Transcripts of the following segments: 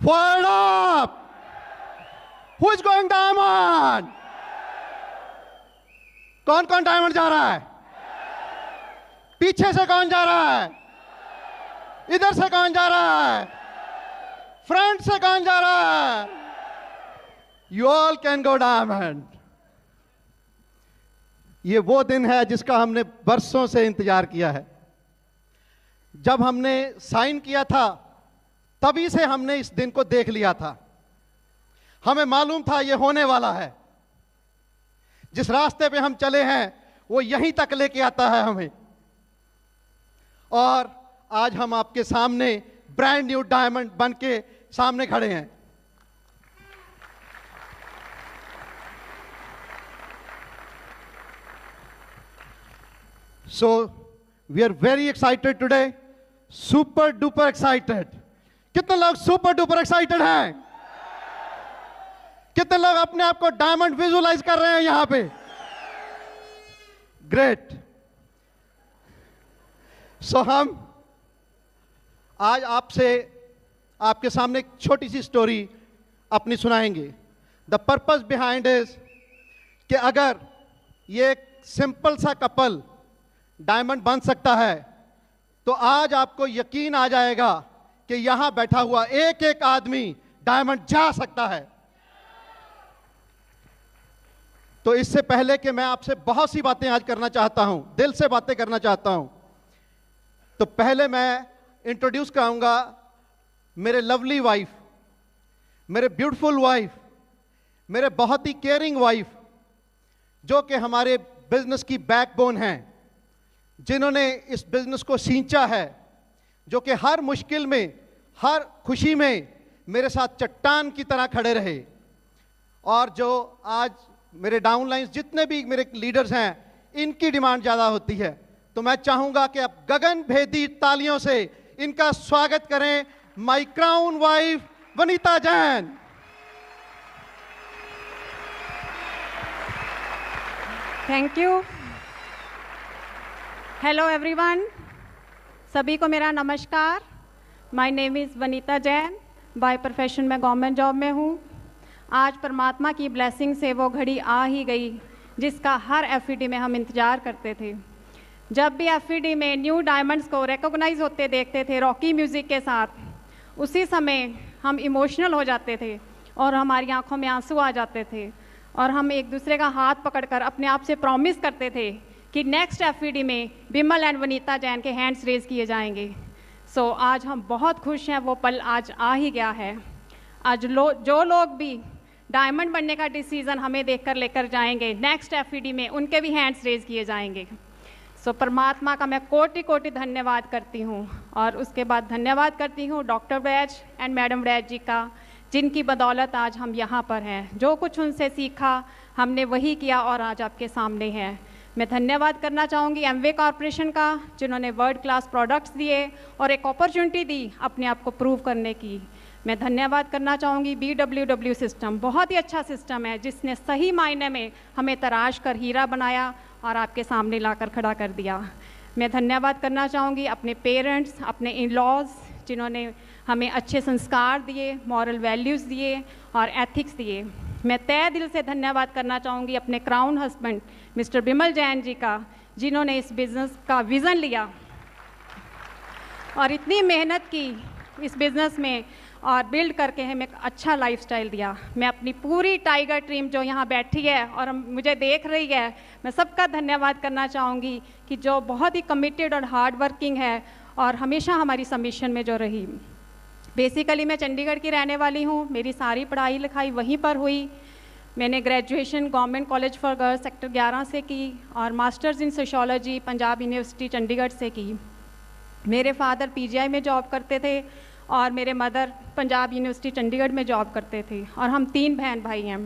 Word up! Who is going diamond? कौन कौन diamond जा रहा है? पीछे से कौन जा रहा है? इधर से कौन जा रहा है? फ्रंट से कौन जा रहा है? You all can go diamond. ये वो दिन है जिसका हमने बरसों से इंतजार किया है। जब हमने साइन किया था तभी से हमने इस दिन को देख लिया था। हमें मालूम था ये होने वाला है। जिस रास्ते पे हम चले हैं वो यहीं तक लेके आता है हमें। और आज हम आपके सामने ब्रांड न्यू डायमंड बन के सामने खड़े हैं। So we are very excited today, super duper excited. कितने लोग सुपर डुपर एक्साइटेड हैं? कितने लोग अपने आप को डायमंड विजुअलाइज कर रहे हैं यहां पे? ग्रेट। सो हम आज आपके सामने एक छोटी सी स्टोरी अपनी सुनाएंगे। द पर्पस बिहाइंड इज कि अगर ये एक सिंपल सा कपल डायमंड बन सकता है तो आज आपको यकीन आ जाएगा कि यहां बैठा हुआ एक एक आदमी डायमंड जा सकता है। तो इससे पहले कि मैं आपसे बहुत सी बातें आज करना चाहता हूं, दिल से बातें करना चाहता हूं, तो पहले मैं इंट्रोड्यूस कराऊंगा मेरे लवली वाइफ, मेरे ब्यूटीफुल वाइफ, मेरे बहुत ही केयरिंग वाइफ, जो कि हमारे बिजनेस की बैकबोन हैं, जिन्होंने इस बिजनेस को सींचा है, जो कि हर मुश्किल में, हर खुशी में मेरे साथ चट्टान की तरह खड़े रहे। और जो आज मेरे डाउनलाइंस जितने भी मेरे लीडर्स हैं, इनकी डिमांड ज़्यादा होती है, तो मैं चाहूंगा कि आप गगन भेदी तालियों से इनका स्वागत करें, my crown wife Vanita Jain. Thank you. Hello everyone, सभी को मेरा नमस्कार। My name is Vanita Jain. By profession मैं गवर्नमेंट जॉब में हूँ। आज परमात्मा की ब्लेसिंग से वो घड़ी आ ही गई जिसका हर एफईडी में हम इंतज़ार करते थे। जब भी एफईडी में न्यू डायमंड्स को रिकॉग्नाइज होते देखते थे रॉकी म्यूज़िक के साथ, उसी समय हम इमोशनल हो जाते थे और हमारी आंखों में आंसू आ जाते थे और हम एक दूसरे का हाथ पकड़कर अपने आप से प्रॉमिस करते थे कि नेक्स्ट एफईडी में बिमल एंड वनीता जैन के हैंड्स रेज किए जाएंगे। सो आज हम बहुत खुश हैं, वो पल आज आ ही गया है। आज जो लोग भी डायमंड बनने का डिसीज़न हमें देखकर लेकर जाएंगे, नेक्स्ट एफईडी में उनके भी हैंड्स रेज किए जाएंगे। सो परमात्मा का मैं कोटि कोटि धन्यवाद करती हूँ और उसके बाद धन्यवाद करती हूँ डॉक्टर वैज एंड मैडम वैज जी का, जिनकी बदौलत आज हम यहाँ पर हैं। जो कुछ उनसे सीखा हमने वही किया और आज आपके सामने है। मैं धन्यवाद करना चाहूँगी एमवे कॉरपोरेशन का, जिन्होंने वर्ल्ड क्लास प्रोडक्ट्स दिए और एक अपॉर्चुनिटी दी अपने आप को प्रूव करने की। मैं धन्यवाद करना चाहूँगी BWW सिस्टम, बहुत ही अच्छा सिस्टम है जिसने सही मायने में हमें तराश कर हीरा बनाया और आपके सामने लाकर खड़ा कर दिया। मैं धन्यवाद करना चाहूँगी अपने पेरेंट्स, अपने इन लॉज, जिन्होंने हमें अच्छे संस्कार दिए, मॉरल वैल्यूज़ दिए और एथिक्स दिए। मैं तहे दिल से धन्यवाद करना चाहूँगी अपने crown husband mister Bimal Jain ji का, जिन्होंने इस बिज़नेस का विज़न लिया और इतनी मेहनत की इस बिज़नेस में और बिल्ड करके हमें एक अच्छा लाइफस्टाइल दिया। मैं अपनी पूरी टाइगर टीम जो यहाँ बैठी है और मुझे देख रही है, मैं सबका धन्यवाद करना चाहूँगी कि जो बहुत ही कमिटेड और हार्ड वर्किंग है और हमेशा हमारी सबमिशन में जो रही। बेसिकली मैं चंडीगढ़ की रहने वाली हूँ, मेरी सारी पढ़ाई लिखाई वहीं पर हुई। मैंने graduation government college for girls sector 11 से की और masters in sociology Punjab university Chandigarh से की। मेरे फादर PGI में जॉब करते थे और मेरे मदर पंजाब यूनिवर्सिटी चंडीगढ़ में जॉब करते थे और हम 3 बहन भाई हैं।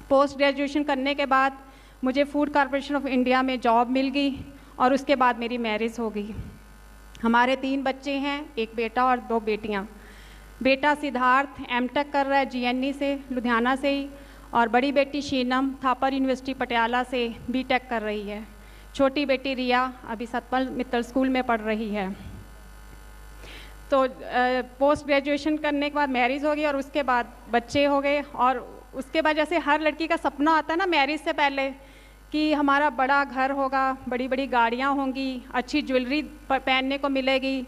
पोस्ट ग्रेजुएशन करने के बाद मुझे फूड कॉरपोरेशन ऑफ इंडिया में जॉब मिल गई और उसके बाद मेरी मैरिज हो गई। हमारे 3 बच्चे हैं, एक बेटा और 2 बेटियाँ। बेटा सिद्धार्थ M.Tech कर रहा है GNE से, लुधियाना से ही, और बड़ी बेटी शीनम थापर यूनिवर्सिटी पटियाला से B.Tech कर रही है। छोटी बेटी रिया अभी सतपाल मित्तल स्कूल में पढ़ रही है। तो पोस्ट ग्रेजुएशन करने के बाद मैरिज हो गई और उसके बाद बच्चे हो गए। और उसके बाद जैसे हर लड़की का सपना आता है ना मैरिज से पहले कि हमारा बड़ा घर होगा, बड़ी बड़ी गाड़ियाँ होंगी, अच्छी ज्वेलरी पहनने को मिलेगी,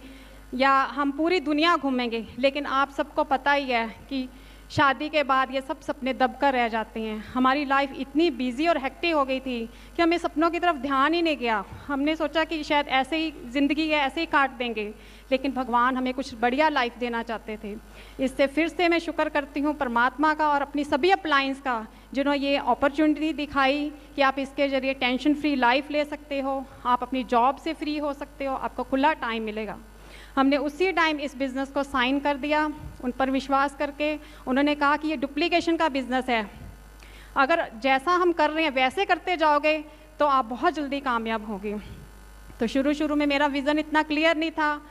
या हम पूरी दुनिया घूमेंगे। लेकिन आप सबको पता ही है कि शादी के बाद ये सब सपने दबकर रह जाते हैं। हमारी लाइफ इतनी बिजी और हेक्टिक हो गई थी कि हमें सपनों की तरफ ध्यान ही नहीं गया। हमने सोचा कि शायद ऐसे ही ज़िंदगी है, ऐसे ही काट देंगे, लेकिन भगवान हमें कुछ बढ़िया लाइफ देना चाहते थे। इससे फिर से मैं शुक्र करती हूँ परमात्मा का और अपनी सभी अपलाइंस का, जिन्होंने ये अपॉर्चुनिटी दिखाई कि आप इसके ज़रिए टेंशन फ्री लाइफ ले सकते हो, आप अपनी जॉब से फ्री हो सकते हो, आपको खुला टाइम मिलेगा। हमने उसी टाइम इस बिज़नेस को साइन कर दिया, उन पर विश्वास करके। उन्होंने कहा कि ये डुप्लीकेशन का बिज़नेस है, अगर जैसा हम कर रहे हैं वैसे करते जाओगे तो आप बहुत जल्दी कामयाब होगे। तो शुरू में मेरा विज़न इतना क्लियर नहीं था,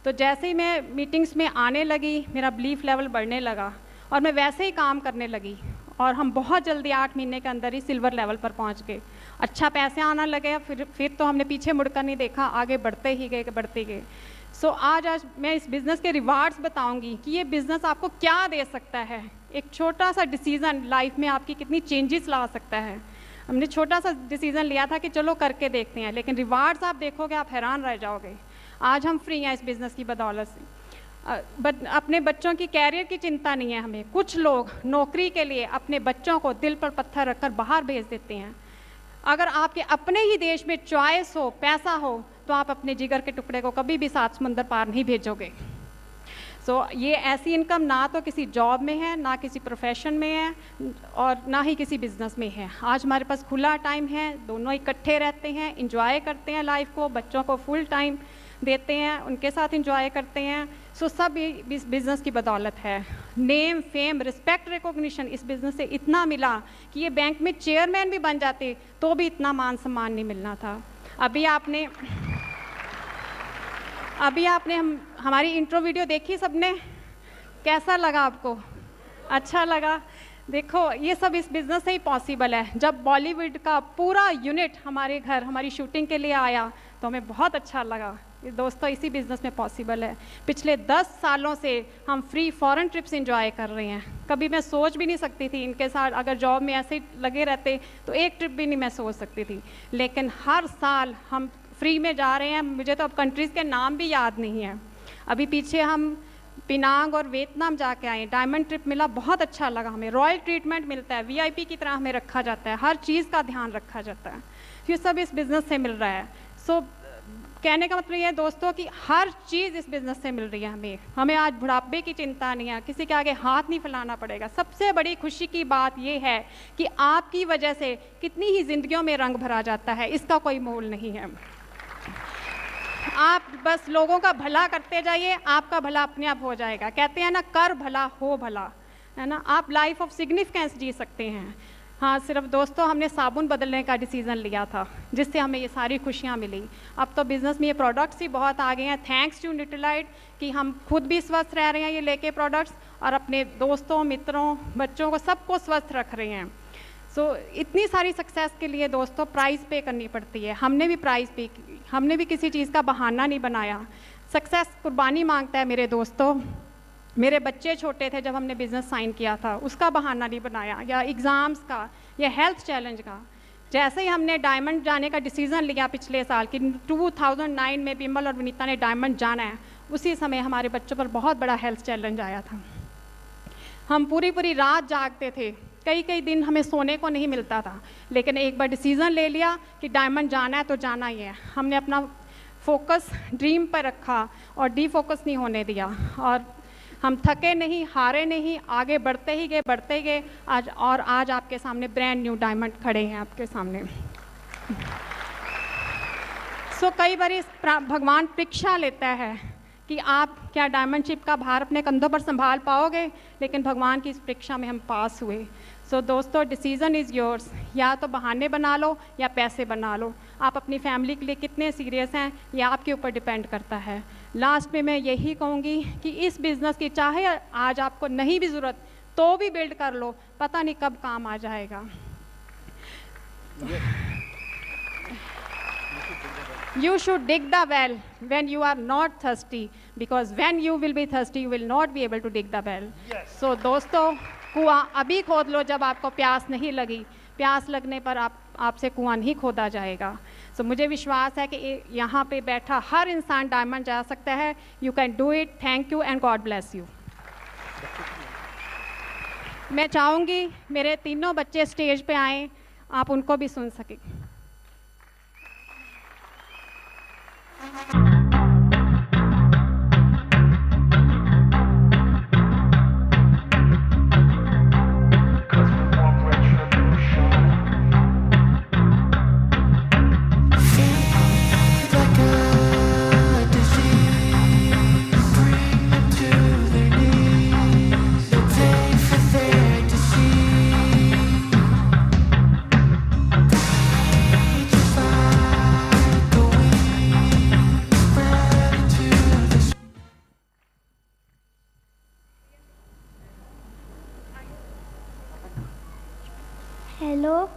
तो जैसे ही मैं मीटिंग्स में आने लगी मेरा बिलीफ लेवल बढ़ने लगा और मैं वैसे ही काम करने लगी और हम बहुत जल्दी 8 महीने के अंदर ही सिल्वर लेवल पर पहुंच गए। अच्छा पैसे आना लगे, फिर तो हमने पीछे मुड़कर नहीं देखा, आगे बढ़ते ही गए। सो आज मैं इस बिज़नेस के रिवार्ड्स बताऊंगी कि ये बिज़नेस आपको क्या दे सकता है। एक छोटा सा डिसीज़न लाइफ में आपकी कितनी चेंजेस ला सकता है। हमने छोटा सा डिसीज़न लिया था कि चलो करके देखते हैं, लेकिन रिवार्ड्स आप देखोगे आप हैरान रह जाओगे। आज हम फ्री हैं इस बिज़नेस की बदौलत से। अपने बच्चों की कैरियर की चिंता नहीं है हमें। कुछ लोग नौकरी के लिए अपने बच्चों को दिल पर पत्थर रखकर बाहर भेज देते हैं। अगर आपके अपने ही देश में चॉइस हो, पैसा हो, तो आप अपने जिगर के टुकड़े को कभी भी 7 समुंदर पार नहीं भेजोगे। ये ऐसी इनकम ना तो किसी जॉब में है, ना किसी प्रोफेशन में है और ना ही किसी बिजनेस में है। आज हमारे पास खुला टाइम है, दोनों इकट्ठे रहते हैं, इंजॉय करते हैं लाइफ को, बच्चों को फुल टाइम देते हैं, उनके साथ इंजॉय करते हैं। सब इस बिज़नेस की बदौलत है। नेम, फेम, रिस्पेक्ट, रिकॉग्निशन इस बिज़नेस से इतना मिला कि ये बैंक में चेयरमैन भी बन जाते तो भी इतना मान सम्मान नहीं मिलना था। अभी आपने हमारी इंट्रो वीडियो देखी सबने, कैसा लगा आपको? अच्छा लगा? देखो ये सब इस बिज़नेस से ही पॉसिबल है। जब बॉलीवुड का पूरा यूनिट हमारे घर हमारी शूटिंग के लिए आया तो हमें बहुत अच्छा लगा। दोस्तों इसी बिज़नेस में पॉसिबल है। पिछले 10 सालों से हम फ्री फॉरेन ट्रिप्स एंजॉय कर रहे हैं। कभी मैं सोच भी नहीं सकती थी इनके साथ अगर जॉब में ऐसे लगे रहते तो एक ट्रिप भी नहीं मैं सोच सकती थी, लेकिन हर साल हम फ्री में जा रहे हैं। मुझे तो अब कंट्रीज़ के नाम भी याद नहीं है। अभी पीछे हम पिनांग और वियतनाम जाके आए, डायमंड ट्रिप मिला, बहुत अच्छा लगा हमें। रॉयल ट्रीटमेंट मिलता है, VIP की तरह हमें रखा जाता है, हर चीज़ का ध्यान रखा जाता है। ये सब इस बिज़नेस से मिल रहा है। कहने का मतलब ये है दोस्तों कि हर चीज़ इस बिज़नेस से मिल रही है हमें आज बुढ़ापे की चिंता नहीं है, किसी के आगे हाथ नहीं फैलाना पड़ेगा। सबसे बड़ी खुशी की बात ये है कि आपकी वजह से कितनी ही जिंदगियों में रंग भरा जाता है, इसका कोई मोल नहीं है। आप बस लोगों का भला करते जाइए, आपका भला अपने आप हो जाएगा। कहते हैं ना, कर भला हो भला, है ना। आप लाइफ ऑफ सिग्निफिकेंस जी सकते हैं। हाँ, सिर्फ दोस्तों हमने साबुन बदलने का डिसीज़न लिया था जिससे हमें ये सारी खुशियाँ मिली। अब तो बिज़नेस में ये प्रोडक्ट्स ही बहुत आ गए हैं, थैंक्स टू न्यूट्रीलाइट, कि हम खुद भी स्वस्थ रह रहे हैं ये लेके प्रोडक्ट्स, और अपने दोस्तों, मित्रों, बच्चों को सबको स्वस्थ रख रहे हैं। इतनी सारी सक्सेस के लिए दोस्तों प्राइस पे करनी पड़ती है। हमने भी प्राइस पे की, हमने भी किसी चीज़ का बहाना नहीं बनाया। सक्सेस कुर्बानी मांगता है मेरे दोस्तों। मेरे बच्चे छोटे थे जब हमने बिज़नेस साइन किया था, उसका बहाना नहीं बनाया, या एग्ज़ाम्स का, या हेल्थ चैलेंज का। जैसे ही हमने डायमंड जाने का डिसीज़न लिया पिछले साल कि 2009 में बिमल और विनीता ने डायमंड जाना है, उसी समय हमारे बच्चों पर बहुत बड़ा हेल्थ चैलेंज आया था। हम पूरी रात जागते थे, कई दिन हमें सोने को नहीं मिलता था, लेकिन एक बार डिसीज़न ले लिया कि डायमंड जाना है तो जाना ही है। हमने अपना फोकस ड्रीम पर रखा और डीफोकस नहीं होने दिया, और हम थके नहीं, हारे नहीं, आगे बढ़ते ही गए। आज आपके सामने ब्रांड न्यू डायमंड खड़े हैं आपके सामने। कई बार भगवान परीक्षा लेता है कि आप क्या डायमंड शिप का भार अपने कंधों पर संभाल पाओगे, लेकिन भगवान की इस परीक्षा में हम पास हुए। दोस्तों, डिसीज़न इज़ योर्स। या तो बहाने बना लो या पैसे बना लो। आप अपनी फैमिली के लिए कितने सीरियस हैं ये आपके ऊपर डिपेंड करता है। लास्ट में मैं यही कहूँगी कि इस बिज़नेस की चाहे आज आपको नहीं भी ज़रूरत तो भी बिल्ड कर लो, पता नहीं कब काम आ जाएगा। You should dig the well when you are not thirsty, because when you will be thirsty, you will not be able to dig the well. Yes. So दोस्तों, कुआं अभी खोद लो जब आपको प्यास नहीं लगी, प्यास लगने पर आपसे कुआं नहीं खोदा जाएगा. So मुझे विश्वास है कि यहाँ पे बैठा हर इंसान डायमंड जा सकता है. You can do it. Thank you and God bless you. मैं चाहूँगी मेरे तीनों बच्चे स्टेज पे आएँ, आप उनको भी सुन सकें. Hello,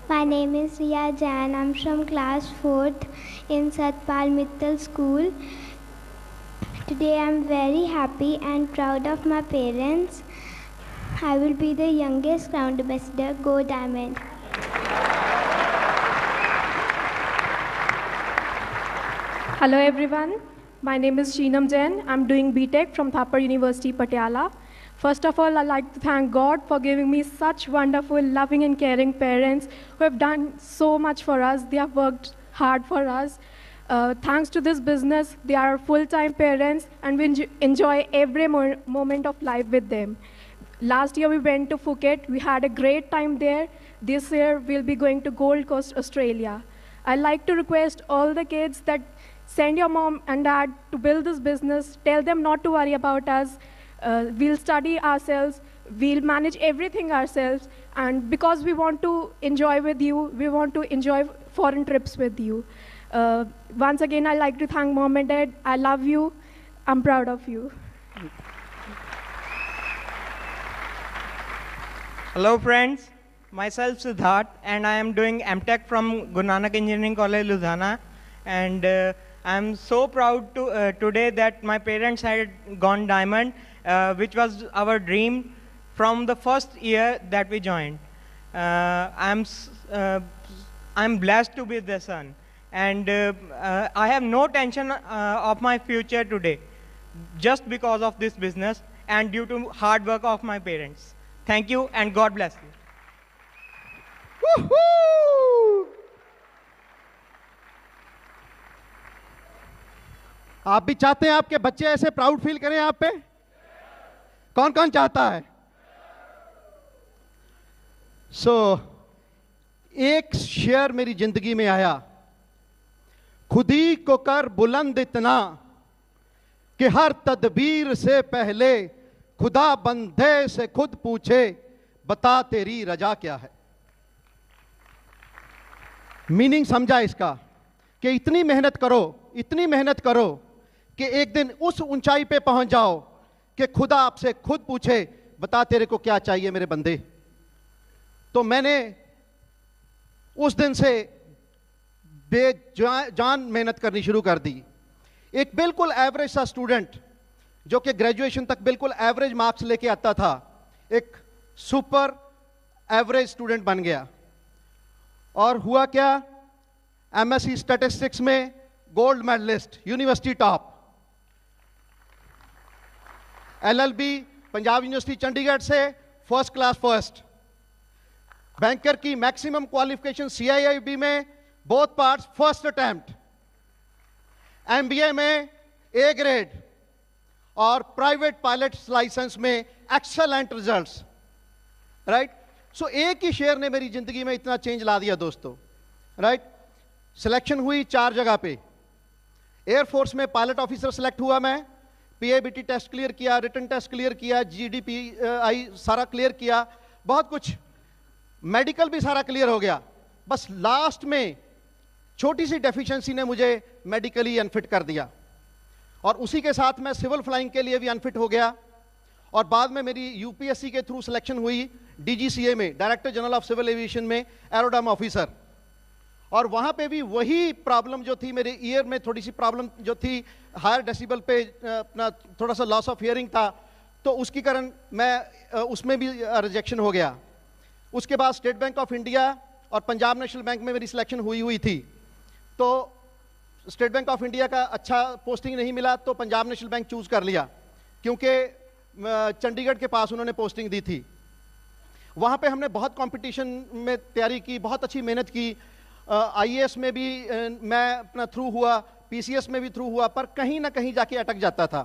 my name is Riya Jain. I'm from class 4th in Satpal Mittal School. Today I'm very happy and proud of my parents. I will be the youngest crown ambassador. Go Diamond. Hello everyone, my name is Sheenam Jain. I'm doing BTech from Thapar University, Patiala. First of all, I'd like to thank God for giving me such wonderful, loving and caring parents who have done so much for us. They have worked hard for us. Thanks to this business, they are full-time parents and we enjoy every moment of life with them. Last year we went to Phuket. We had a great time there. This year we'll be going to Gold Coast, Australia. I'd like to request all the kids that send your mom and dad to build this business. Tell them not to worry about us. We'll study ourselves, we'll manage everything ourselves, and because we want to enjoy with you, we want to enjoy foreign trips with you. Once again, I'd like to thank Mom and Dad. I love you. I'm proud of you. Hello friends, myself Siddharth and I am doing MTech from Guru Nanak Engineering College, Ludhiana, and I'm so proud to, today that my parents had gone diamond, which was our dream from the first year that we joined. I'm blessed to be the son, and I have no tension of my future today, just because of this business and due to hard work of my parents. Thank you and God bless you. Woohoo! आप भी चाहते हैं आपके बच्चे ऐसे proud feel करें आप पे? कौन कौन चाहता है? एक शेर मेरी जिंदगी में आया, खुद ही को कर बुलंद इतना कि हर तदबीर से पहले खुदा बंदे से खुद पूछे बता तेरी रजा क्या है. मीनिंग समझा इसका कि इतनी मेहनत करो कि एक दिन उस ऊंचाई पे पहुंच जाओ कि खुदा आपसे खुद पूछे बता तेरे को क्या चाहिए मेरे बंदे. तो मैंने उस दिन से बेजान मेहनत करनी शुरू कर दी. एक बिल्कुल एवरेज सा स्टूडेंट जो कि ग्रेजुएशन तक बिल्कुल एवरेज मार्क्स लेके आता था, एक सुपर एवरेज स्टूडेंट बन गया. और हुआ क्या, एमएससी स्टैटिस्टिक्स में gold medallist, university top. LLB Punjab university Chandigarh से फर्स्ट क्लास फर्स्ट. बैंकर की मैक्सिमम क्वालिफिकेशन सीआईआईबी में both parts first attempt. MBA में ए ग्रेड और प्राइवेट पायलट लाइसेंस में एक्सेलेंट रिजल्ट्स. राइट. सो एक ही शेर ने मेरी जिंदगी में इतना चेंज ला दिया दोस्तों. राइट. सिलेक्शन हुई 4 जगह पे. एयरफोर्स में पायलट ऑफिसर सेलेक्ट हुआ मैं. पीएबीटी टेस्ट क्लियर किया, रिटन टेस्ट क्लियर किया, जीडीपीआई सारा क्लियर किया, बहुत कुछ. मेडिकल भी सारा क्लियर हो गया. बस लास्ट में छोटी सी डेफिशिएंसी ने मुझे मेडिकली अनफिट कर दिया और उसी के साथ मैं सिविल फ्लाइंग के लिए भी अनफिट हो गया. और बाद में मेरी यूपीएससी के थ्रू सिलेक्शन हुई डीजीसीए में, director general of civil aviation में एरोड्राम ऑफिसर. और वहाँ पे भी वही प्रॉब्लम जो थी, मेरे ईयर में थोड़ी सी प्रॉब्लम जो थी, हायर डेसिबल पे अपना थोड़ा सा लॉस ऑफ हियरिंग था, तो उसके कारण मैं उसमें भी रिजेक्शन हो गया। उसके बाद स्टेट बैंक ऑफ इंडिया और पंजाब नेशनल बैंक में मेरी सिलेक्शन हुई थी, तो स्टेट बैंक ऑफ इंडिया का अच्छा पोस्टिंग नहीं मिला, तो पंजाब नेशनल बैंक चूज कर लिया, क्योंकि चंडीगढ़ के पास उन्होंने पोस्टिंग दी थी। वहाँ पे हमने बहुत कंपटीशन में तैयारी की, बहुत अच्छी मेहनत की। आईएएस में भी मैं अपना थ्रू हुआ, पीसीएस में भी थ्रू हुआ, पर कहीं ना कहीं जाके अटक जाता था।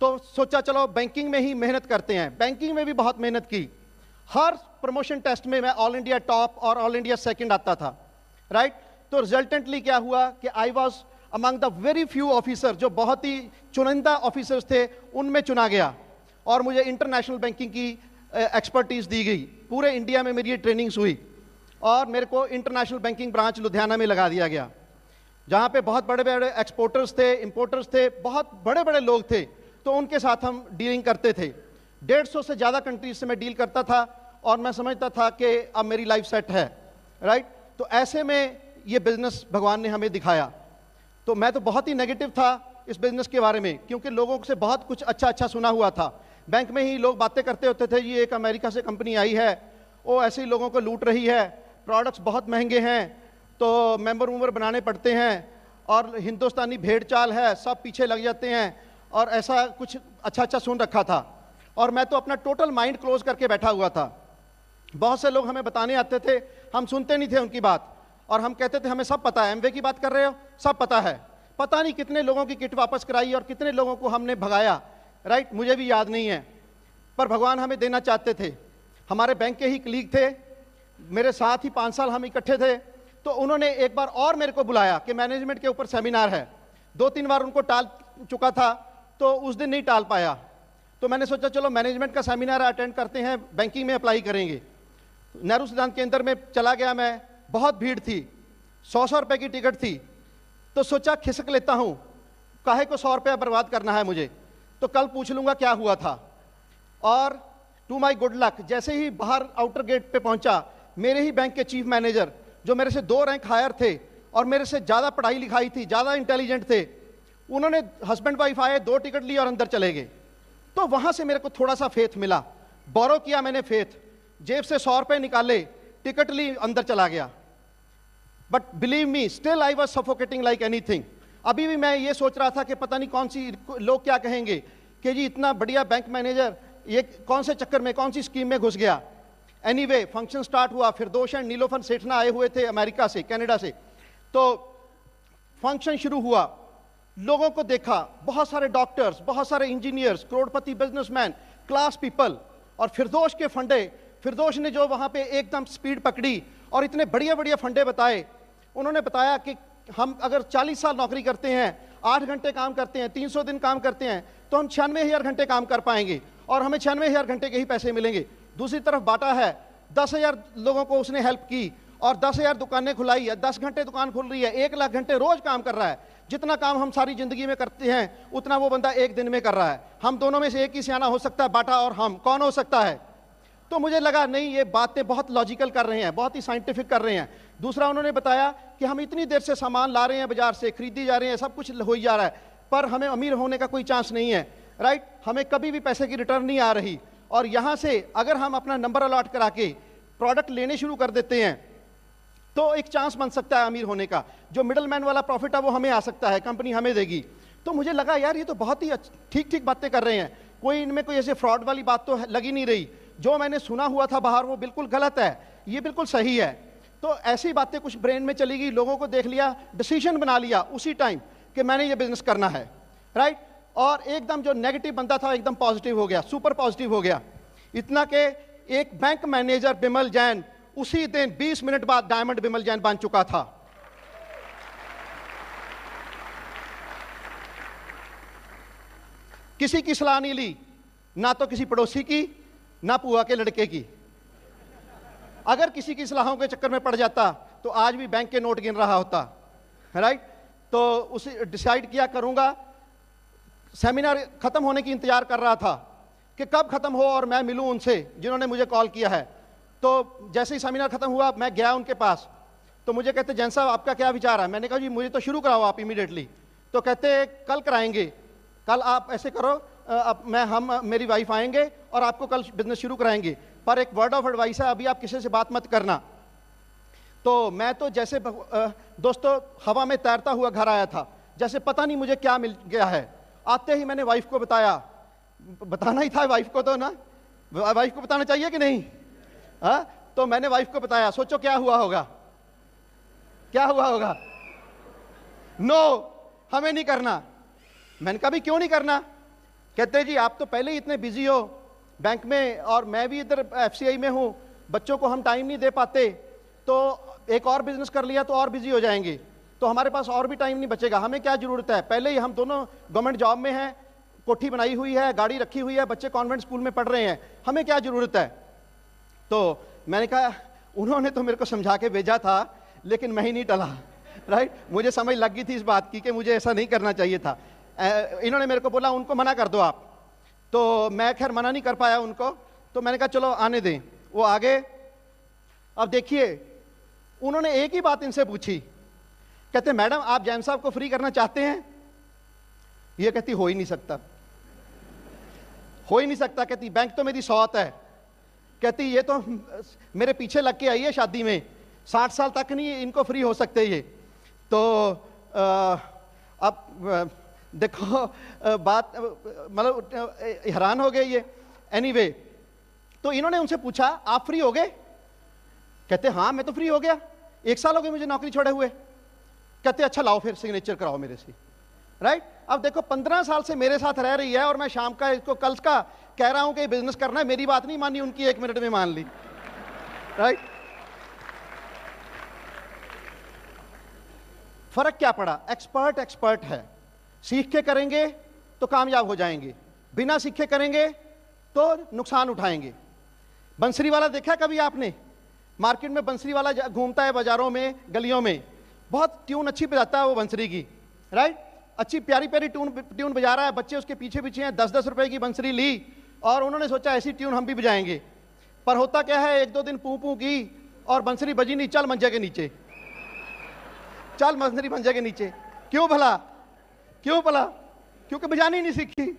तो सोचा चलो बैंकिंग में ही मेहनत करते हैं। बैंकिंग में भी बहुत मेहनत की। हर प्रमोशन टेस्ट में मैं ऑल इंडिया टॉप और ऑल इंडिया सेकंड आता था, राइट। तो रिजल्टेंटली क्या हुआ कि I was among the very few officer, जो बहुत ही चुनिंदा ऑफिसर्स थे, उनमें चुना गया और मुझे इंटरनेशनल बैंकिंग की एक्सपर्टीज दी गई। पूरे इंडिया में मेरी ये ट्रेनिंग्स हुई और मेरे को इंटरनेशनल बैंकिंग ब्रांच लुधियाना में लगा दिया गया, जहाँ पे बहुत बड़े बड़े एक्सपोर्टर्स थे, इंपोर्टर्स थे, बहुत बड़े बड़े लोग थे, तो उनके साथ हम डीलिंग करते थे। 150 से ज़्यादा कंट्रीज से मैं डील करता था और मैं समझता था कि अब मेरी लाइफ सेट है, राइट। तो ऐसे में ये बिजनेस भगवान ने हमें दिखाया। तो मैं तो बहुत ही नेगेटिव था इस बिजनेस के बारे में, क्योंकि लोगों से बहुत कुछ अच्छा अच्छा सुना हुआ था। बैंक में ही लोग बातें करते होते थे, ये एक अमेरिका से कंपनी आई है, वो ऐसे ही लोगों को लूट रही है, प्रोडक्ट्स बहुत महंगे हैं, तो मेंबर वूम्बर बनाने पड़ते हैं, और हिंदुस्तानी भेड़ चाल है, सब पीछे लग जाते हैं, और ऐसा कुछ अच्छा अच्छा सुन रखा था। और मैं तो अपना टोटल माइंड क्लोज करके बैठा हुआ था। बहुत से लोग हमें बताने आते थे, हम सुनते नहीं थे उनकी बात, और हम कहते थे हमें सब पता है। एमवे की बात कर रहे हो, सब पता है। पता नहीं कितने लोगों की किट वापस कराई और कितने लोगों को हमने भगाया, राइट, मुझे भी याद नहीं है, पर भगवान हमें देना चाहते थे। हमारे बैंक के ही कलीग थे, मेरे साथ ही 5 साल हम इकट्ठे थे, तो उन्होंने एक बार और मेरे को बुलाया कि मैनेजमेंट के ऊपर सेमिनार है। 2-3 बार उनको टाल चुका था, तो उस दिन नहीं टाल पाया। तो मैंने सोचा चलो मैनेजमेंट का सेमिनार अटेंड करते हैं, बैंकिंग में अप्लाई करेंगे। नेहरू सिद्धांत केंद्र में चला गया मैं, बहुत भीड़ थी, 100 रुपए की टिकट थी, तो सोचा खिसक लेता हूं, काहे को 100 रुपया बर्बाद करना है मुझे, तो कल पूछ लूंगा क्या हुआ था। और टू माई गुड लक, जैसे ही बाहर आउटर गेट पे पहुंचा, मेरे ही बैंक के चीफ मैनेजर, जो मेरे से 2 रैंक हायर थे और मेरे से ज़्यादा पढ़ाई लिखाई थी, ज़्यादा इंटेलिजेंट थे, उन्होंने हस्बैंड वाइफ आए, 2 टिकट ली और अंदर चले गए। तो वहां से मेरे को थोड़ा सा फेथ मिला, बोरो किया मैंने फेथ, जेब से 100 रुपए निकाले, टिकट ली, अंदर चला गया। But believe me, still I was suffocating like anything. अभी भी मैं ये सोच रहा था कि पता नहीं कौन सी लोग क्या कहेंगे कि जी इतना बढ़िया बैंक मैनेजर ये कौन से चक्कर में, कौन सी स्कीम में घुस गया। एनीवे, फंक्शन स्टार्ट हुआ। फिरदौश एंड नीलोफर सेठना आए हुए थे अमेरिका से, कनाडा से। तो फंक्शन शुरू हुआ, लोगों को देखा, बहुत सारे डॉक्टर्स, बहुत सारे इंजीनियर्स, करोड़पति बिजनेसमैन, क्लास पीपल, और फिरदौश के फंडे। फिरदौश ने जो वहाँ पे एकदम स्पीड पकड़ी और इतने बढ़िया बढ़िया फंडे बताए। उन्होंने बताया कि हम अगर 40 साल नौकरी करते हैं, 8 घंटे काम करते हैं, 300 दिन काम करते हैं, तो हम 96,000 घंटे काम कर पाएंगे और हमें 96,000 घंटे के ही पैसे मिलेंगे। दूसरी तरफ बाटा है, 10,000 लोगों को उसने हेल्प की और 10,000 दुकानें खुलाई है, 10 घंटे दुकान खुल रही है, 1 लाख घंटे रोज काम कर रहा है। जितना काम हम सारी जिंदगी में करते हैं उतना वो बंदा 1 दिन में कर रहा है। हम दोनों में से एक ही सियाना हो सकता है, बाटा और हम, कौन हो सकता है? तो मुझे लगा नहीं, ये बातें बहुत लॉजिकल कर रहे हैं, बहुत ही साइंटिफिक कर रहे हैं। दूसरा, उन्होंने बताया कि हम इतनी देर से सामान ला रहे हैं, बाजार से खरीदी जा रहे हैं, सब कुछ हो ही जा रहा है, पर हमें अमीर होने का कोई चांस नहीं है, राइट। हमें कभी भी पैसे की रिटर्न नहीं आ रही, और यहां से अगर हम अपना नंबर अलॉट करा के प्रोडक्ट लेने शुरू कर देते हैं तो एक चांस बन सकता है अमीर होने का। जो मिडल मैन वाला प्रॉफिट है वो हमें आ सकता है, कंपनी हमें देगी। तो मुझे लगा यार ये तो बहुत ही ठीक ठीक बातें कर रहे हैं, कोई इनमें कोई ऐसे फ्रॉड वाली बात तो लगी नहीं रही। जो मैंने सुना हुआ था बाहर वो बिल्कुल गलत है, ये बिल्कुल सही है। तो ऐसी बातें कुछ ब्रेन में चली गई, लोगों को देख लिया, डिसीजन बना लिया उसी टाइम कि मैंने ये बिजनेस करना है, राइट। और एकदम जो नेगेटिव बंदा था एकदम पॉजिटिव हो गया, सुपर पॉजिटिव हो गया। इतना कि एक बैंक मैनेजर बिमल जैन उसी दिन 20 मिनट बाद डायमंड बिमल जैन बन चुका था। किसी की सलाह नहीं ली, ना तो किसी पड़ोसी की, ना पुआ के लड़के की। अगर किसी की सलाहों के चक्कर में पड़ जाता तो आज भी बैंक के नोट गिन रहा होता, राइट। तो उसे डिसाइड किया करूंगा। सेमिनार खत्म होने की इंतजार कर रहा था कि कब खत्म हो और मैं मिलूं उनसे जिन्होंने मुझे कॉल किया है। तो जैसे ही सेमिनार खत्म हुआ मैं गया उनके पास, तो मुझे कहते जैन साहब आपका क्या विचार है? मैंने कहा जी मुझे तो शुरू कराओ आप इमीडिएटली। तो कहते कल कराएंगे, कल आप ऐसे करो, अब मेरी वाइफ आएंगे और आपको कल बिजनेस शुरू कराएंगे, पर एक वर्ड ऑफ एडवाइस है, अभी आप किसी से बात मत करना। तो मैं तो जैसे दोस्तों हवा में तैरता हुआ घर आया था, जैसे पता नहीं मुझे क्या मिल गया है। आते ही मैंने वाइफ को बताया, बताना ही था वाइफ को, तो ना वाइफ को बताना चाहिए कि नहीं? हाँ, तो मैंने वाइफ को बताया। सोचो क्या हुआ होगा, क्या हुआ होगा? नो, हमें नहीं करना। मैंने कहा भी क्यों नहीं करना? कहते जी आप तो पहले ही इतने बिजी हो बैंक में, और मैं भी इधर एफसीआई में हूं, बच्चों को हम टाइम नहीं दे पाते, तो एक और बिजनेस कर लिया तो और बिजी हो जाएंगे, तो हमारे पास और भी टाइम नहीं बचेगा, हमें क्या जरूरत है? पहले ही हम दोनों गवर्नमेंट जॉब में हैं, कोठी बनाई हुई है, गाड़ी रखी हुई है, बच्चे कॉन्वेंट स्कूल में पढ़ रहे हैं, हमें क्या जरूरत है? तो मैंने कहा, उन्होंने तो मेरे को समझा के भेजा था, लेकिन मैं ही नहीं टला, राइट? मुझे समझ लग गई थी इस बात की कि मुझे ऐसा नहीं करना चाहिए था। इन्होंने मेरे को बोला उनको मना कर दो आप, तो मैं खैर मना नहीं कर पाया उनको, तो मैंने कहा चलो आने दें, वो आगे। अब देखिए उन्होंने एक ही बात इनसे पूछी, कहते मैडम आप जैन साहब को फ्री करना चाहते हैं? ये कहती हो ही नहीं सकता, हो ही नहीं सकता। कहती बैंक तो मेरी सौत है। कहती ये तो मेरे पीछे लग के आई है शादी में, 60 साल तक नहीं इनको फ्री हो सकते ये। तो अब देखो बात मतलब हैरान हो गए ये। एनीवे, तो इन्होंने उनसे पूछा आप फ्री हो गए? कहते हाँ मैं तो फ्री हो गया, 1 साल हो गए मुझे नौकरी छोड़े हुए। कहते अच्छा लाओ फिर सिग्नेचर कराओ मेरे से, राइट? अब देखो 15 साल से मेरे साथ रह रही है, और मैं शाम का इसको कल का कह रहा हूं कि बिजनेस करना है, मेरी बात नहीं मानी, उनकी 1 मिनट में मान ली, राइट? फर्क क्या पड़ा? एक्सपर्ट है, सीख के करेंगे तो कामयाब हो जाएंगे, बिना सीखे करेंगे तो नुकसान उठाएंगे। बंसरी वाला देखा कभी आपने? मार्केट में बंसरी वाला घूमता है बाजारों में, गलियों में, बहुत ट्यून अच्छी बजाता है वो बंसरी की, राइट? अच्छी प्यारी प्यारी ट्यून बजा रहा है, बच्चे उसके पीछे पीछे हैं, 10-10 रुपए की बंसरी ली और उन्होंने सोचा ऐसी ट्यून हम भी बजाएंगे। पर होता क्या है, 1-2 दिन पू की और बंसरी बजी नहीं, चल मंजे के नीचे, चल बंसरी मंजे के नीचे। क्यों भला? क्यों भला? क्योंकि बजानी नहीं सीखी।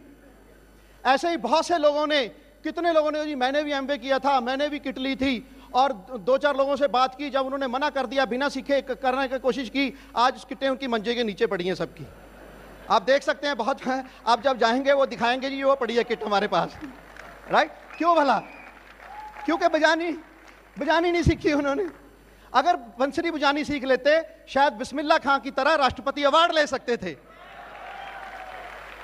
ऐसे ही बहुत से लोगों ने, कितने लोगों ने, जी मैंने भी एमबीए किया था, मैंने भी किट ली थी, और 2-4 लोगों से बात की, जब उन्होंने मना कर दिया, बिना सीखे करने की कोशिश की, आज किटें उनकी मंजे के नीचे पड़ी हैं सबकी। आप देख सकते हैं, बहुत हैं, आप जब जाएंगे वो दिखाएंगे जी वो पड़ी है किट हमारे पास, राइट? क्यों भला? क्योंकि बजानी नहीं सीखी उन्होंने। अगर बंसरी बजानी सीख लेते, शायद बिस्मिल्लाह खां की तरह राष्ट्रपति अवार्ड ले सकते थे।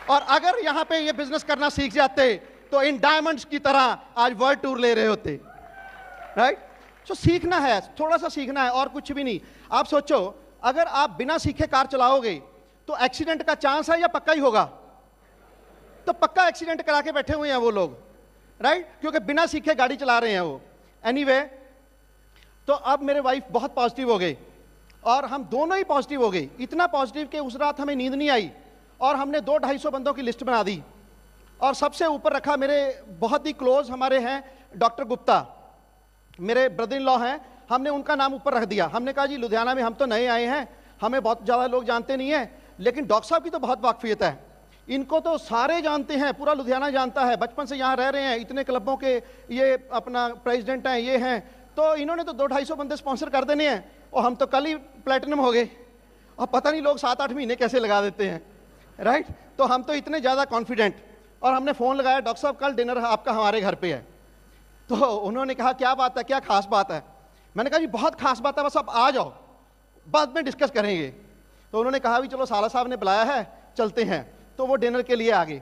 और अगर यहां पे ये बिजनेस करना सीख जाते तो इन डायमंड्स की तरह आज वर्ल्ड टूर ले रहे होते, राइट? तो सीखना है, थोड़ा सा सीखना है, और कुछ भी नहीं। आप सोचो अगर आप बिना सीखे कार चलाओगे तो एक्सीडेंट का चांस है या पक्का ही होगा? तो पक्का एक्सीडेंट करा के बैठे हुए हैं वो लोग, राइट? क्योंकि बिना सीखे गाड़ी चला रहे हैं वो। एनीवे, तो अब मेरे वाइफ बहुत पॉजिटिव हो गई और हम दोनों ही पॉजिटिव हो गए, इतना पॉजिटिव कि उस रात हमें नींद नहीं आई, और हमने 200-250 बंदों की लिस्ट बना दी, और सबसे ऊपर रखा, मेरे बहुत ही क्लोज हमारे हैं डॉक्टर गुप्ता, मेरे ब्रदर इन लॉ हैं, हमने उनका नाम ऊपर रख दिया। हमने कहा जी लुधियाना में हम तो नए आए हैं, हमें बहुत ज़्यादा लोग जानते नहीं हैं, लेकिन डॉक्टर साहब की तो बहुत वाकफियत है, इनको तो सारे जानते हैं, पूरा लुधियाना जानता है, बचपन से यहाँ रह रहे हैं, इतने क्लबों के ये अपना प्रेसिडेंट हैं, ये हैं, तो इन्होंने तो 200-250 बंदे स्पॉन्सर कर देने हैं, और हम तो कल ही प्लेटिनम हो गए, और पता नहीं लोग 7-8 महीने कैसे लगा देते हैं, राइट? तो हम तो इतने ज़्यादा कॉन्फिडेंट। और हमने फ़ोन लगाया, डॉक्टर साहब कल डिनर आपका हमारे घर पे है। तो उन्होंने कहा क्या बात है, क्या खास बात है? मैंने कहा जी बहुत खास बात है, बस आप आ जाओ, बाद में डिस्कस करेंगे। तो उन्होंने कहा भी चलो साला साहब ने बुलाया है, चलते हैं। तो वो डिनर के लिए आ गए।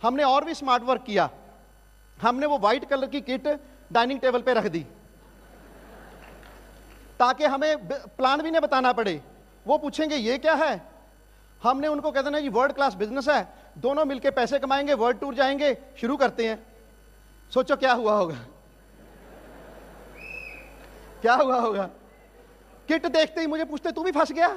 हमने और भी स्मार्ट वर्क किया, हमने वो वाइट कलर की किट डाइनिंग टेबल पे रख दी ताकि हमें प्लान भी नहीं बताना पड़े। वो पूछेंगे ये क्या है, हमने उनको कह देना जी वर्ल्ड क्लास बिजनेस है, दोनों मिलके पैसे कमाएंगे, वर्ल्ड टूर जाएंगे, शुरू करते हैं। सोचो क्या हुआ होगा, क्या हुआ होगा? किट देखते ही मुझे पूछते तू भी फंस गया?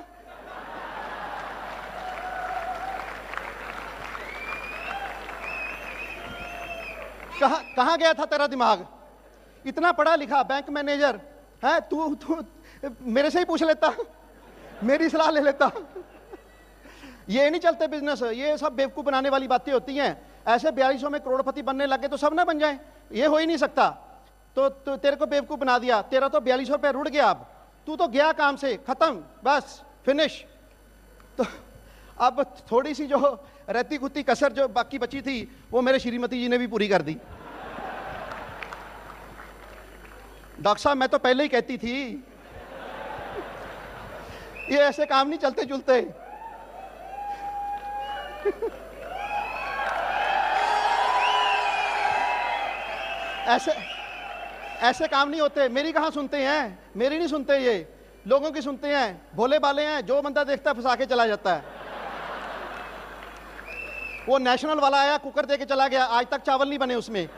कहां गया था तेरा दिमाग? इतना पढ़ा लिखा बैंक मैनेजर है तू मेरे से ही पूछ लेता, मेरी सलाह ले लेता। ये नहीं चलते बिजनेस, ये सब बेवकूफ बनाने वाली बातें होती हैं। ऐसे 4200 में करोड़पति बनने लगे तो सब ना बन जाए, ये हो ही नहीं सकता। तो तेरे को बेवकूफ बना दिया, तेरा तो 4200 रुपये रुड़ गया, अब तू तो गया काम से, खत्म, बस फिनिश। तो अब थोड़ी सी जो रहती खुती कसर जो बाकी बची थी वो मेरे श्रीमती जी ने भी पूरी कर दी। डॉक्टर साहब मैं तो पहले ही कहती थी ये ऐसे काम नहीं चलते जुलते। ऐसे काम नहीं होते। मेरी कहाँ सुनते हैं, मेरी नहीं सुनते, ये लोगों की सुनते हैं। भोले भाले हैं, जो बंदा देखता है फंसा के चला जाता है। वो नेशनल वाला आया, कुकर दे के चला गया, आज तक चावल नहीं बने उसमें।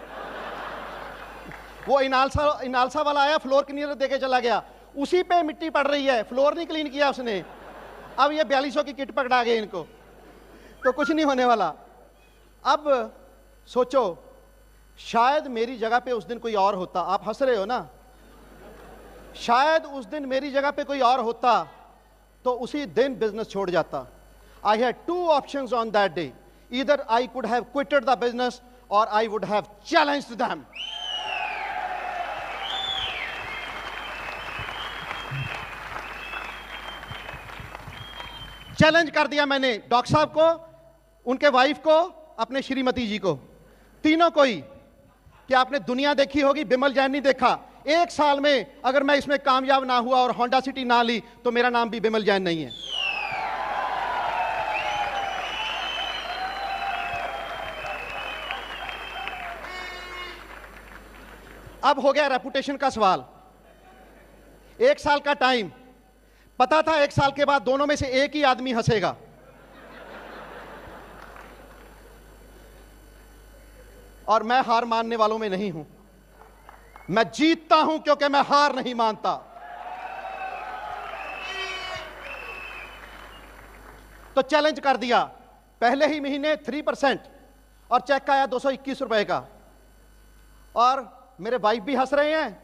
वो इनालसा वाला आया, फ्लोर क्लीनर दे के चला गया, उसी पे मिट्टी पड़ रही है, फ्लोर नहीं क्लीन किया उसने। अब ये 4200 की किट पकड़ा गए इनको, तो कुछ नहीं होने वाला। अब सोचो, शायद मेरी जगह पे उस दिन कोई और होता। आप हंस रहे हो ना, शायद उस दिन मेरी जगह पे कोई और होता तो उसी दिन बिजनेस छोड़ जाता। I had 2 options on that day, either I could have quitted the business or I would have challenged them. Challenge कर दिया मैंने डॉक्टर साहब को, उनके वाइफ को, अपने श्रीमती जी को, तीनों को ही, कि आपने दुनिया देखी होगी, बिमल जैन नहीं देखा। 1 साल में अगर मैं इसमें कामयाब ना हुआ और होंडा सिटी ना ली तो मेरा नाम भी बिमल जैन नहीं है। अब हो गया रेपुटेशन का सवाल। 1 साल का टाइम, पता था 1 साल के बाद दोनों में से एक ही आदमी हंसेगा। और मैं हार मानने वालों में नहीं हूं, मैं जीतता हूं क्योंकि मैं हार नहीं मानता। तो चैलेंज कर दिया, पहले ही महीने 3% और चेक आया 221 रुपए का। और मेरे वाइफ भी हंस रहे हैं,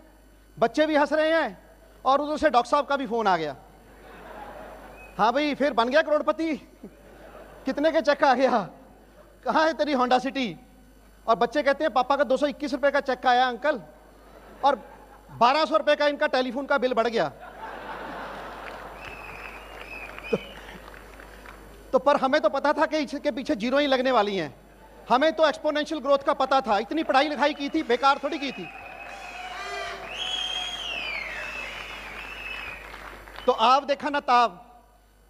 बच्चे भी हंस रहे हैं, और उधर से डॉक्टर साहब का भी फोन आ गया। हाँ भाई, फिर बन गया करोड़पति, कितने के चेक आ गया, कहाँ है तेरी होंडा सिटी? और बच्चे कहते हैं पापा का 221 रुपए का चेक आया अंकल, और 1200 रुपए का इनका टेलीफोन का बिल बढ़ गया। तो पर हमें तो पता था कि इसके पीछे जीरो ही लगने वाली हैं। हमें तो एक्सपोनेंशियल ग्रोथ का पता था, इतनी पढ़ाई लिखाई की थी, बेकार थोड़ी की थी। तो आप देखा ना ताब,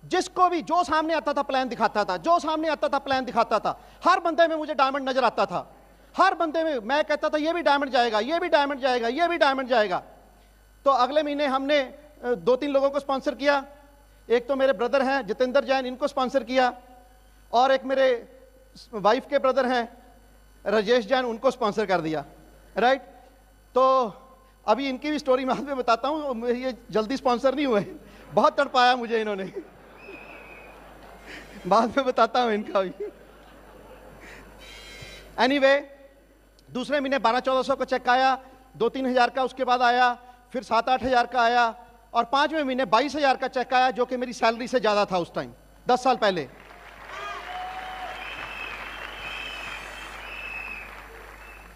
जिसको भी जो सामने आता था प्लान दिखाता था, जो सामने आता था प्लान दिखाता था। हर बंदे में मुझे डायमंड नजर आता था, हर बंदे में मैं कहता था ये भी डायमंड जाएगा, ये भी डायमंड जाएगा, ये भी डायमंड जाएगा। तो अगले महीने हमने 2-3 लोगों को स्पॉन्सर किया। एक तो मेरे ब्रदर हैं जितेंद्र जैन, इनको स्पॉन्सर किया, और एक मेरे वाइफ के ब्रदर हैं राजेश जैन, उनको स्पॉन्सर कर दिया। राइट, तो अभी इनकी भी स्टोरी बाद में बताता हूँ, ये जल्दी स्पॉन्सर नहीं हुए, बहुत तड़पाया मुझे इन्होंने। बाद में बताता हूं इनका भी। एनीवे, दूसरे महीने 1200-1400 का चेक आया, 2-3 हज़ार का उसके बाद आया, फिर 7-8 हज़ार का आया, और 5वें महीने 22 हज़ार का चेक आया, जो कि मेरी सैलरी से ज्यादा था उस टाइम, 10 साल पहले।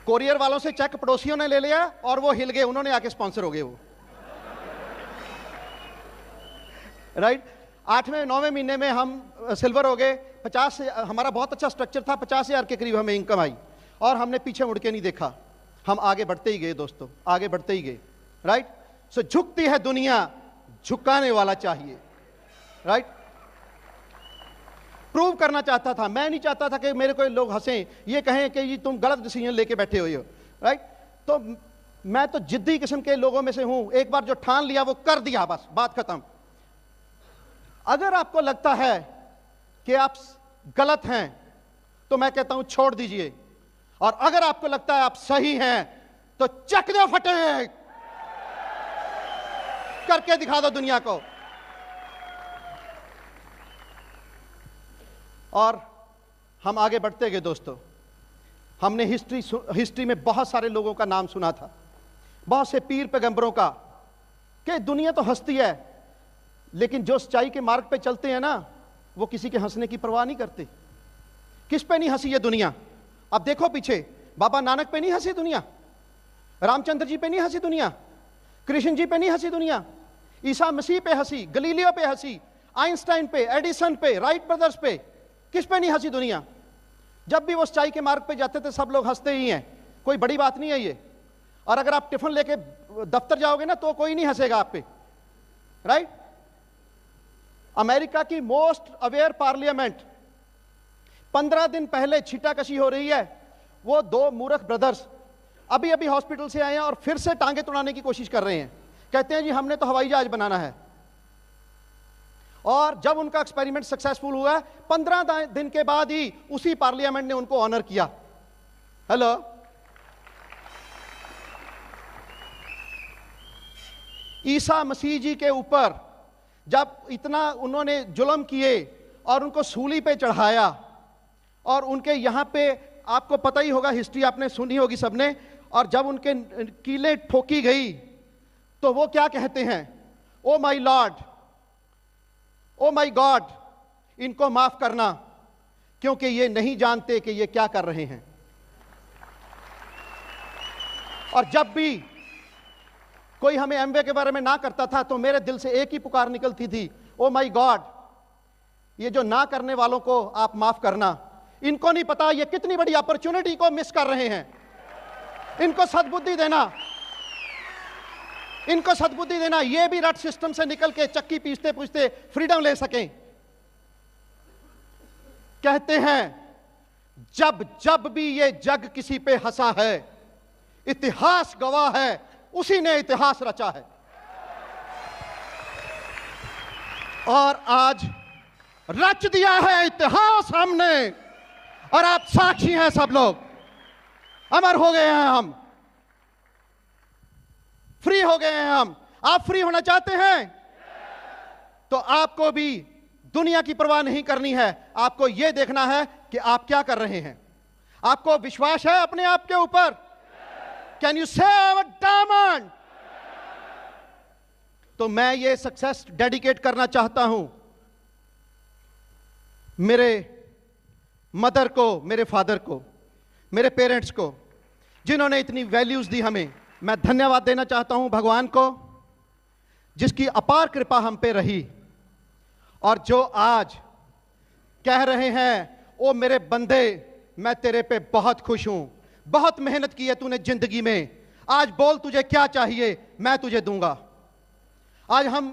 कोरियर वालों से चेक पड़ोसियों ने ले लिया और वो हिल गए, उन्होंने आके स्पॉन्सर हो गए वो। राइट, 8वें-9वें महीने में हम सिल्वर हो गए। 50 से हमारा बहुत अच्छा स्ट्रक्चर था, 50 हज़ार के करीब हमें इनकम आई, और हमने पीछे मुड़ के नहीं देखा, हम आगे बढ़ते ही गए दोस्तों, आगे बढ़ते ही गए। राइट, सो झुकती है दुनिया, झुकाने वाला चाहिए। राइट, प्रूव करना चाहता था, मैं नहीं चाहता था कि मेरे को लोग हंसें, ये कहें कि ये तुम गलत डिसीजन लेके बैठे हुए हो। राइट, तो मैं तो जिद्दी किस्म के लोगों में से हूं, एक बार जो ठान लिया वो कर दिया, बस बात खत्म। अगर आपको लगता है कि आप गलत हैं तो मैं कहता हूं छोड़ दीजिए, और अगर आपको लगता है आप सही हैं तो चक दो फटे, करके दिखा दो दुनिया को। और हम आगे बढ़ते गए दोस्तों। हमने हिस्ट्री में बहुत सारे लोगों का नाम सुना था, बहुत से पीर पैगंबरों का, कि दुनिया तो हंसती है, लेकिन जो सच्चाई के मार्ग पे चलते हैं ना, वो किसी के हंसने की परवाह नहीं करते। किस पे नहीं हंसी ये दुनिया? अब देखो पीछे, बाबा नानक पे नहीं हंसी दुनिया, रामचंद्र जी पे नहीं हंसी दुनिया, कृष्ण जी पे नहीं हंसी दुनिया, ईसा मसीह पे हंसी, गलीलियो पे हंसी, आइंस्टाइन पे, एडिसन पे, राइट ब्रदर्स पे, किस पे नहीं हंसी दुनिया? जब भी वो सच्चाई के मार्ग पे जाते थे सब लोग हंसते ही हैं, कोई बड़ी बात नहीं है ये। और अगर आप टिफिन लेके दफ्तर जाओगे ना तो कोई नहीं हंसेगा आप पे, राइट? अमेरिका की मोस्ट अवेयर पार्लियामेंट 15 दिन पहले छीटाकशी हो रही है, वो 2 मूर्ख ब्रदर्स अभी अभी हॉस्पिटल से आए हैं और फिर से टांगे तुड़ाने की कोशिश कर रहे हैं। कहते हैं जी हमने तो हवाई जहाज बनाना है। और जब उनका एक्सपेरिमेंट सक्सेसफुल हुआ, 15 दिन के बाद ही उसी पार्लियामेंट ने उनको ऑनर किया। हेलो, ईसा मसीह जी के ऊपर जब इतना उन्होंने जुल्म किए और उनको सूली पे चढ़ाया, और उनके यहां पे आपको पता ही होगा, हिस्ट्री आपने सुनी होगी सबने, और जब उनके कीलें ठोकी गई तो वो क्या कहते हैं? Oh my Lord, oh my God, इनको माफ करना, क्योंकि ये नहीं जानते कि ये क्या कर रहे हैं। और जब भी कोई हमें एमवे के बारे में ना करता था तो मेरे दिल से एक ही पुकार निकलती थी, ओ माय गॉड, ये जो ना करने वालों को आप माफ करना। इनको नहीं पता ये कितनी बड़ी अपॉर्चुनिटी को मिस कर रहे हैं। इनको सद्बुद्धि देना, इनको सद्बुद्धि देना, ये भी रट सिस्टम से निकल के चक्की पीसते पूछते फ्रीडम ले सकें। कहते हैं जब जब भी ये जग किसी पे हंसा है, इतिहास गवाह है, उसी ने इतिहास रचा है। और आज रच दिया है इतिहास हमने, और आप साक्षी हैं, सब लोग अमर हो गए हैं, हम फ्री हो गए हैं। हम, आप फ्री होना चाहते हैं तो आपको भी दुनिया की परवाह नहीं करनी है, आपको यह देखना है कि आप क्या कर रहे हैं। आपको विश्वास है अपने आप के ऊपर? कैन यू से अवर डायमंड? तो मैं ये सक्सेस डेडिकेट करना चाहता हूं मेरे मदर को, मेरे फादर को, मेरे पेरेंट्स को, जिन्होंने इतनी वैल्यूज दी हमें। मैं धन्यवाद देना चाहता हूं भगवान को, जिसकी अपार कृपा हम पे रही, और जो आज कह रहे हैं, ओ मेरे बंदे, मैं तेरे पे बहुत खुश हूं, बहुत मेहनत की है तूने जिंदगी में, आज बोल तुझे क्या चाहिए, मैं तुझे दूंगा। आज हम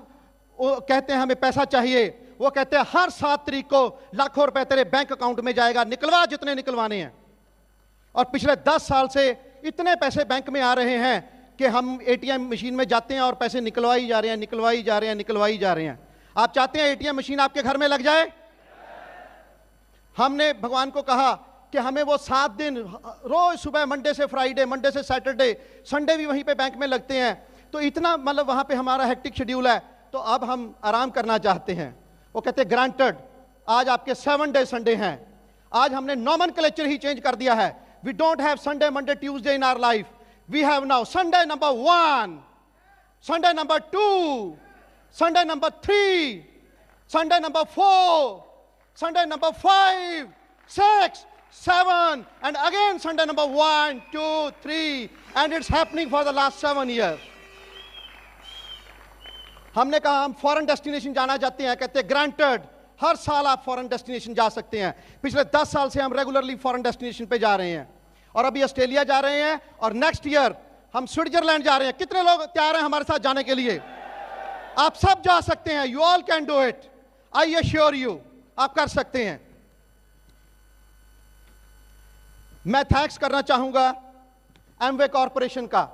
कहते हैं हमें पैसा चाहिए, वो कहते हैं हर 7 तारीख को लाखों रुपए तेरे बैंक अकाउंट में जाएगा, निकलवा जितने निकलवाने हैं। और पिछले 10 साल से इतने पैसे बैंक में आ रहे हैं कि हम एटीएम मशीन में जाते हैं और पैसे निकलवाई जा रहे हैं, निकलवाई जा रहे हैं, निकलवाई जा रहे हैं। आप चाहते हैं एटीएम मशीन आपके घर में लग जाए? हमने भगवान को कहा कि हमें वो 7 दिन रोज सुबह, मंडे से फ्राइडे, मंडे से सैटरडे, संडे भी वहीं पे बैंक में लगते हैं, तो इतना मतलब वहां पे हमारा हेक्टिक शेड्यूल है, तो अब हम आराम करना चाहते हैं। वो कहते हैं ग्रांटेड, आज आपके 7 डे संडे हैं। आज हमने नॉमेनक्लेचर ही चेंज कर दिया है। We don't have Sunday, Monday, Tuesday in our life. We have now Sunday number 1, Sunday number 2, Sunday number 3, Sunday number 4, Sunday number 5, 6, 7, and again Sunday number 1, 2, 3, and it's happening for the last 7 years. हमने कहा हम foreign destination जाना चाहते हैं, कहते हैं granted, हर साल आप फॉरेन डेस्टिनेशन जा सकते हैं। पिछले 10 साल से हम रेगुलरली फॉरेन डेस्टिनेशन पे जा रहे हैं, और अभी ऑस्ट्रेलिया जा रहे हैं, और नेक्स्ट ईयर हम स्विट्जरलैंड जा रहे हैं। कितने लोग तैयार हैं हमारे साथ जाने के लिए? आप सब जा सकते हैं, you all can do it, I assure you, आप कर सकते हैं। मैं थैंक्स करना चाहूंगा एमवे कॉर्पोरेशन का,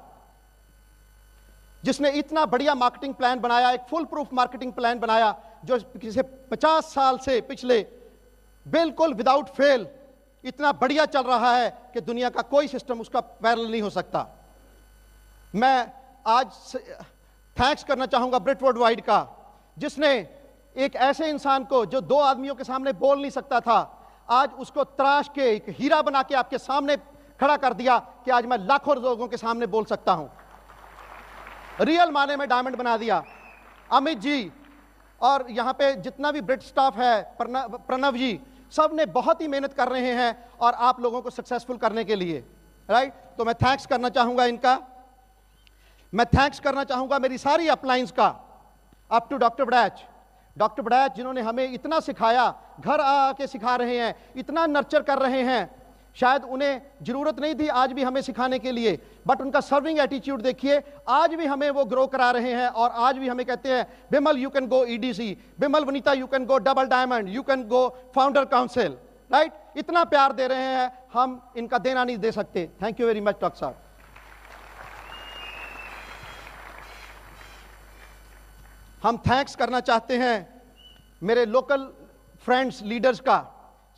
जिसने इतना बढ़िया मार्केटिंग प्लान बनाया, एक फुल प्रूफ मार्केटिंग प्लान बनाया, जो पिछले 50 साल से पिछले बिल्कुल विदाउट फेल इतना बढ़िया चल रहा है कि दुनिया का कोई सिस्टम उसका पैरेलल नहीं हो सकता। मैं आज थैंक्स करना चाहूंगा ब्रिटवुड वाइड का, जिसने एक ऐसे इंसान को जो 2 आदमियों के सामने बोल नहीं सकता था, आज उसको तराश के एक हीरा बना के आपके सामने खड़ा कर दिया कि आज मैं लाखों लोगों के सामने बोल सकता हूं। रियल माने में डायमंड बना दिया। अमित जी और यहाँ पे जितना भी ब्रिट स्टाफ है, प्रणव जी, सब ने बहुत ही मेहनत कर रहे हैं और आप लोगों को सक्सेसफुल करने के लिए, राइट। तो मैं थैंक्स करना चाहूंगा इनका। मैं थैंक्स करना चाहूंगा मेरी सारी अपलाइंस का, अप टू डॉक्टर बड़ैच जिन्होंने हमें इतना सिखाया, घर आके सिखा रहे हैं, इतना नर्चर कर रहे हैं। शायद उन्हें जरूरत नहीं थी आज भी हमें सिखाने के लिए, बट उनका सर्विंग एटीट्यूड देखिए, आज भी हमें वो ग्रो करा रहे हैं और आज भी हमें कहते हैं Bimal you can go EDC, Bimal Vanita you can go double diamond, you can go founder council, right. इतना प्यार दे रहे हैं, हम इनका देना नहीं दे सकते। Thank you very much doctor साहब। हम थैंक्स करना चाहते हैं मेरे लोकल फ्रेंड्स लीडर्स का,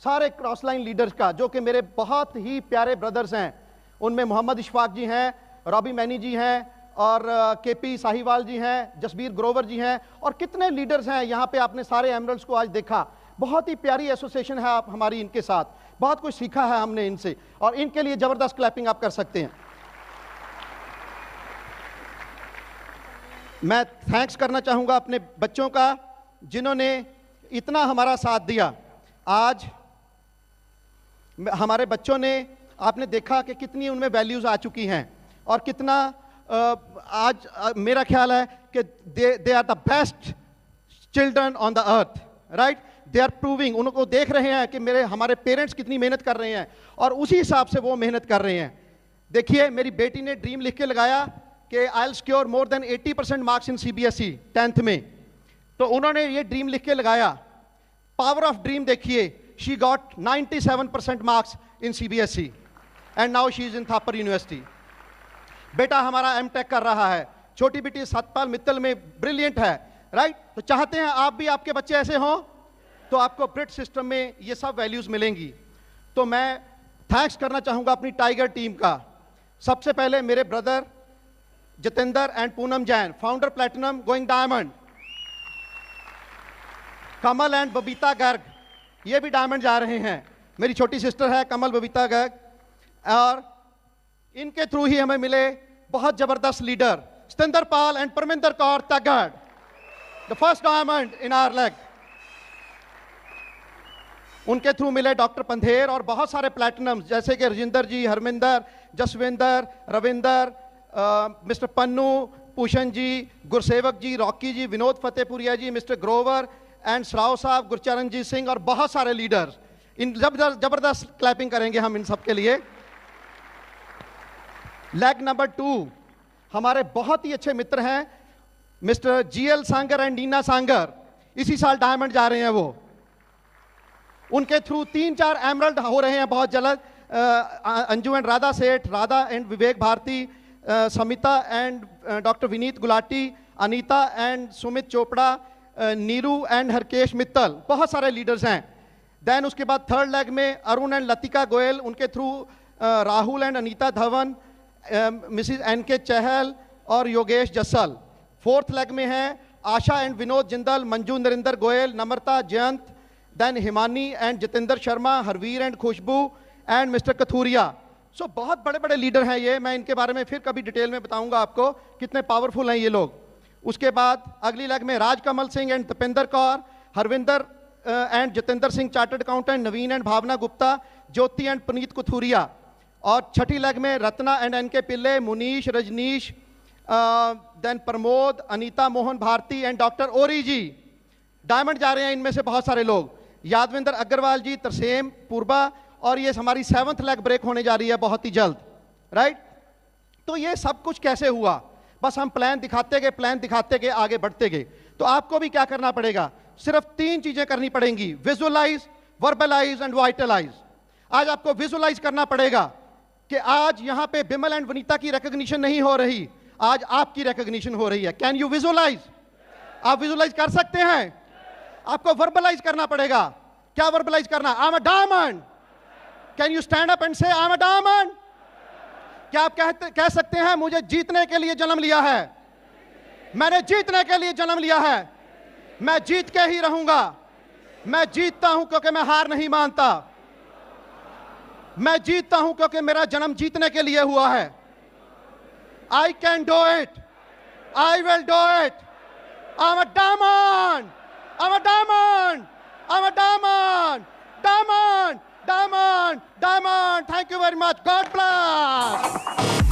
सारे क्रॉस लाइन लीडर्स का, जो कि मेरे बहुत ही प्यारे ब्रदर्स हैं। उनमें मोहम्मद इशफाक जी हैं, रॉबी मैनी जी हैं और केपी साहिवाल जी हैं, जसबीर ग्रोवर जी हैं और कितने लीडर्स हैं यहाँ पे। आपने सारे एमरल्ड्स को आज देखा, बहुत ही प्यारी एसोसिएशन है आप हमारी इनके साथ, बहुत कुछ सीखा है हमने इनसे और इनके लिए जबरदस्त क्लैपिंग आप कर सकते हैं। मैं थैंक्स करना चाहूँगा अपने बच्चों का जिन्होंने इतना हमारा साथ दिया। आज हमारे बच्चों ने, आपने देखा कि कितनी उनमें वैल्यूज़ आ चुकी हैं और कितना आज मेरा ख्याल है कि they are the best children on the earth, right. They are proving, उनको देख रहे हैं कि हमारे पेरेंट्स कितनी मेहनत कर रहे हैं और उसी हिसाब से वो मेहनत कर रहे हैं। देखिए मेरी बेटी ने ड्रीम लिख के लगाया कि I will secure more than 80% marks in CBSE 10th में, तो उन्होंने ये ड्रीम लिख के लगाया। पावर ऑफ ड्रीम देखिए, she got 97% marks in CBSE and now she is in Thapar university. बेटा हमारा M.Tech कर रहा है, छोटी बेटी सतपाल मित्तल में ब्रिलियंट है, राइट। तो चाहते हैं आप भी, आपके बच्चे ऐसे हों तो आपको ब्रिट सिस्टम में ये सब वैल्यूज मिलेंगी। तो मैं थैंक्स करना चाहूंगा अपनी टाइगर टीम का। सबसे पहले मेरे brother Jitendra and Poonam Jain, founder platinum going diamond, Kamal and Babita Garg, ये भी डायमंड जा रहे हैं। मेरी छोटी सिस्टर है कमल बबीता गर्ग, और इनके थ्रू ही हमें मिले बहुत जबरदस्त leader Satendra Pal and Parminder Kaur Tagad, the first diamond in our leg. उनके थ्रू मिले डॉक्टर पंधेर और बहुत सारे प्लैटिनम्स जैसे कि Rajinder ji, Harminder, Jasvinder, Ravinder, mister Pannu, Pushan ji, Gursevak ji, Rocky ji, Vinod Fatehpuria ji, mister Grover and Shrav sahab, Gurcharanjeet Singh और बहुत सारे लीडर्स। इन जबरदस्त क्लैपिंग करेंगे हम इन सब के लिए। लेग नंबर 2 हमारे बहुत ही अच्छे मित्र हैं mister GL Sangar and Neena Sangar, इसी साल डायमंड जा रहे हैं वो। उनके थ्रू 3-4 एमरल्ड हो रहे हैं बहुत जल्द। Anju and Radha Seth, Radha and Vivek Bharti, Samita and doctor Vineet Gulati, Anita and Sumit Chopra, Neeru and Harkesh Mittal, बहुत सारे लीडर्स हैं। देन उसके बाद थर्ड लेग में अरुण एंड लतिका गोयल, उनके through Rahul and Anita Dhawan, Mrs NK Chahal और योगेश जसल। फोर्थ लेग में है Asha and Vinod Jindal, Manju Narendra Goyal, Namrata Jayant, then Himani and Jitendra Sharma, Harvir and Khushboo and mister Kathuria. So बहुत बड़े बड़े लीडर हैं ये, मैं इनके बारे में फिर कभी डिटेल में बताऊंगा आपको कितने पावरफुल हैं ये लोग। उसके बाद अगली लेग में Rajkamal Singh and Dipendra Kaur, Harvinder and Jitendra Singh chartered accountant, Naveen and Bhavna Gupta, Jyoti and Puneet Kuthuria. और छठी लेग में Ratna and NK Pillai, Munish, Rajneesh, then Pramod, Anita Mohan Bharti and doctor Ori ji. Diamond जा रहे हैं इनमें से बहुत सारे लोग, यादविंदर अग्रवाल जी, तरसेम, पूर्वा, और ये हमारी 7th लेग ब्रेक होने जा रही है बहुत ही जल्द, राइट। तो ये सब कुछ कैसे हुआ, बस हम प्लान दिखाते गए, आगे बढ़ते गए। तो आपको भी क्या करना पड़ेगा, सिर्फ 3 चीजें करनी पड़ेंगी, विजुअलाइज, वर्बलाइज एंड वाइटलाइज। आज आपको विजुअलाइज करना पड़ेगा कि आज यहां पे बिमल एंड वनीता की रिकॉग्निशन नहीं हो रही, आज आपकी रिकॉग्निशन हो रही है। Can you visualise? आप विजुअलाइज कर सकते हैं? आपको वर्बलाइज करना पड़ेगा। क्या वर्बलाइज करना? I am a diamond. Can you stand up and से आई एम अ डायमंड? क्या आप कह सकते हैं मुझे जीतने के लिए जन्म लिया है, मैंने जीतने के लिए जन्म लिया है, मैं जीत के ही रहूंगा, मैं जीतता हूं क्योंकि मैं हार नहीं मानता, मैं जीतता हूं क्योंकि मेरा जन्म जीतने के लिए हुआ है। I can do it, I will do it. I'm a diamond. I'm a diamond. I'm a diamond. Diamond. Diamond. Diamond. Thank you very much. God bless.